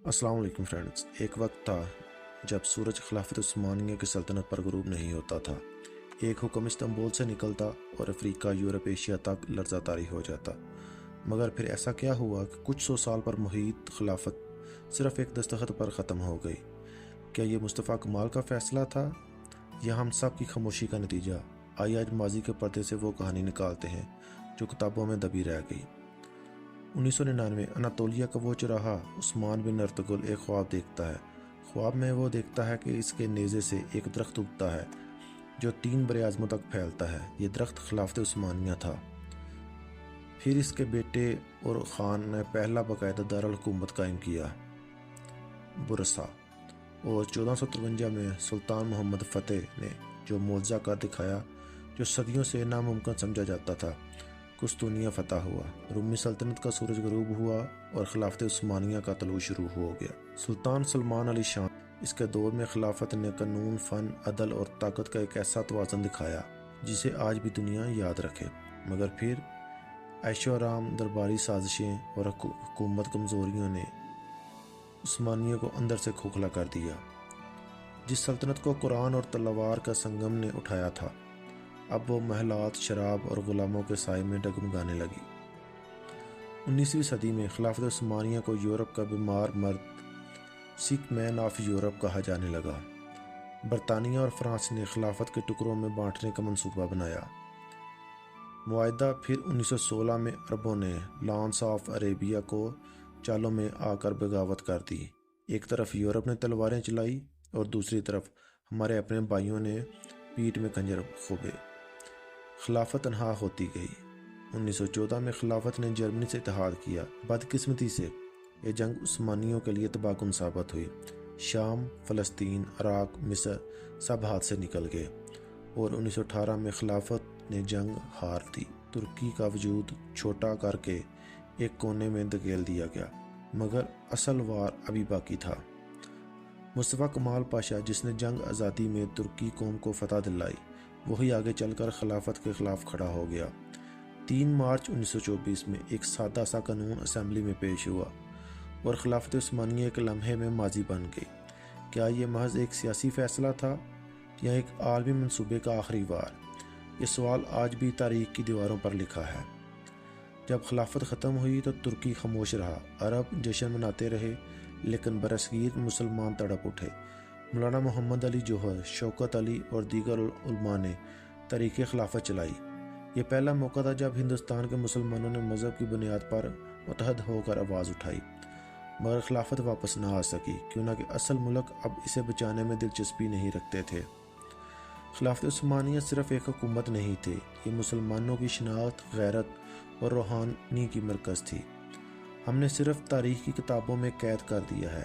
السلام علیکم فرینڈز۔ ایک وقت تھا جب سورج خلافت عثمانیہ کی سلطنت پر غروب نہیں ہوتا تھا۔ ایک حکم استنبول سے نکلتا اور افریقہ، یورپ، ایشیا تک لرزہ طاری ہو جاتا، مگر پھر ایسا کیا ہوا کہ کچھ سو سال پر محیط خلافت صرف ایک دستخط پر ختم ہو گئی؟ کیا یہ مصطفیٰ کمال کا فیصلہ تھا یا ہم سب کی خاموشی کا نتیجہ؟ آئیے آج ماضی کے پردے سے وہ کہانی نکالتے ہیں جو کتابوں میں دبی رہ گئی۔ 1999 اناطولیہ کا وہ چراہا عثمان بن ارطغرل ایک خواب دیکھتا ہے۔ خواب میں وہ دیکھتا ہے کہ اس کے نیزے سے ایک درخت اگتا ہے جو 3 براعظموں تک پھیلتا ہے۔ یہ درخت خلافت عثمانیہ تھا۔ پھر اس کے بیٹے اور خان نے پہلا باقاعدہ دارالحکومت قائم کیا، برسا، اور 1453 میں سلطان محمد فتح نے جو معجزہ کر دکھایا جو صدیوں سے ناممکن سمجھا جاتا تھا، قسطنطنیہ فتح ہوا۔ رومی سلطنت کا سورج غروب ہوا اور خلافت عثمانیہ کا طلوع شروع ہو گیا۔ سلطان سلمان علی شاہ اس کے دور میں خلافت نے قانون، فن، عدل اور طاقت کا ایک ایسا توازن دکھایا جسے آج بھی دنیا یاد رکھے۔ مگر پھر عیش و آرام، درباری سازشیں اور حکومت کمزوریوں نے عثمانیہ کو اندر سے کھوکھلا کر دیا۔ جس سلطنت کو قرآن اور تلوار کا سنگم نے اٹھایا تھا، اب وہ محلات، شراب اور غلاموں کے سائے میں ڈگمگانے لگی۔ 19ویں صدی میں خلافت عثمانیہ کو یورپ کا بیمار مرد، سک مین آف یورپ کہا جانے لگا۔ برطانیہ اور فرانس نے خلافت کے ٹکڑوں میں بانٹنے کا منصوبہ بنایا۔ معاہدہ پھر 1916 میں عربوں نے لانس آف عربیہ کو چالوں میں آ کر بغاوت کر دی۔ ایک طرف یورپ نے تلواریں چلائی اور دوسری طرف ہمارے اپنے بھائیوں نے پیٹھ میں خنجر کھوبے۔ خلافت تنہا ہوتی گئی۔ 1914 میں خلافت نے جرمنی سے اتحاد کیا۔ بدقسمتی سے یہ جنگ عثمانیوں کے لیے تباہ کن ثابت ہوئی۔ شام، فلسطین، عراق، مصر سب ہاتھ سے نکل گئے اور 1918 میں خلافت نے جنگ ہار دی۔ ترکی کا وجود چھوٹا کر کے ایک کونے میں دھکیل دیا گیا، مگر اصل وار ابھی باقی تھا۔ مصطفیٰ کمال پاشا، جس نے جنگ آزادی میں ترکی قوم کو فتح دلائی، وہی آگے چل کر خلافت کے خلاف کھڑا ہو گیا۔ 3 مارچ 1924 میں ایک سادہ سا قانون اسمبلی میں پیش ہوا اور خلافت عثمانیہ ایک لمحے میں ماضی بن گئی۔ کیا یہ محض ایک سیاسی فیصلہ تھا یا ایک عالمی منصوبے کا آخری وار؟ یہ سوال آج بھی تاریخ کی دیواروں پر لکھا ہے۔ جب خلافت ختم ہوئی تو ترکی خاموش رہا، عرب جشن مناتے رہے، لیکن برصغیر مسلمان تڑپ اٹھے۔ مولانا محمد علی جوہر، شوکت علی اور دیگر علماء نے تحریک خلافت چلائی۔ یہ پہلا موقع تھا جب ہندوستان کے مسلمانوں نے مذہب کی بنیاد پر متحد ہو کر آواز اٹھائی، مگر خلافت واپس نہ آ سکی، کیوں کہ اصل ملک اب اسے بچانے میں دلچسپی نہیں رکھتے تھے۔ خلافت عثمانیہ صرف ایک حکومت نہیں تھی، یہ مسلمانوں کی شناخت، غیرت اور روحانی کی مرکز تھی۔ ہم نے صرف تاریخ کی کتابوں میں قید کر دیا ہے۔